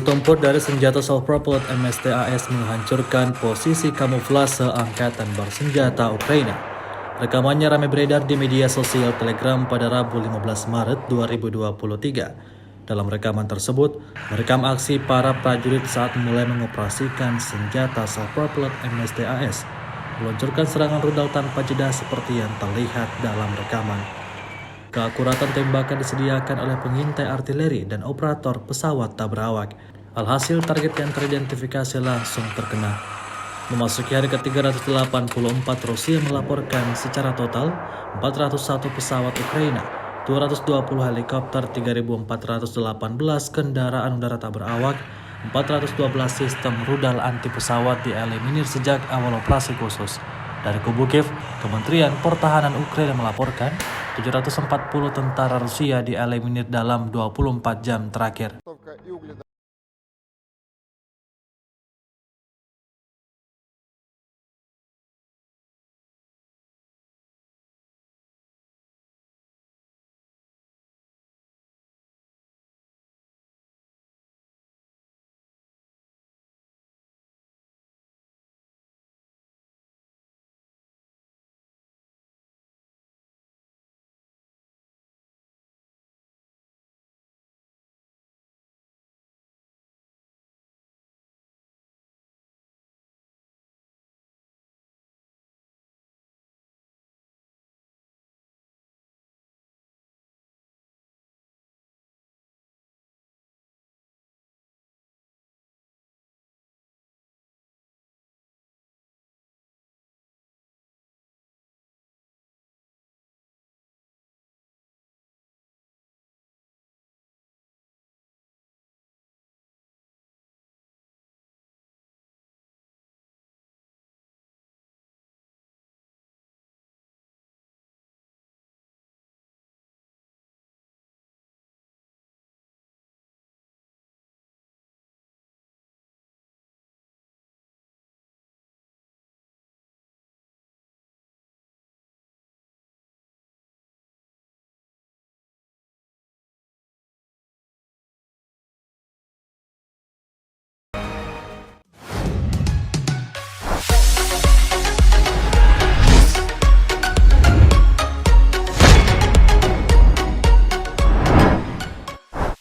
Tempur dari senjata self-propelled MSTAS menghancurkan posisi kamuflase Angkatan Bersenjata Ukraina. Rekamannya ramai beredar di media sosial Telegram pada Rabu 15 Maret 2023. Dalam rekaman tersebut, merekam aksi para prajurit saat mulai mengoperasikan senjata self-propelled MSTAS, meluncurkan serangan rudal tanpa jeda seperti yang terlihat dalam rekaman. Keakuratan tembakan disediakan oleh pengintai artileri dan operator pesawat tak berawak. Alhasil target yang teridentifikasi langsung terkena. Memasuki hari ke-384, Rusia melaporkan secara total 401 pesawat Ukraina, 220 helikopter, 3.418 kendaraan udara tak berawak, 412 sistem rudal anti pesawat dieliminir sejak awal operasi khusus. Dari kubu Kiev, Kementerian Pertahanan Ukraina melaporkan 740 tentara Rusia dieliminir dalam 24 jam terakhir.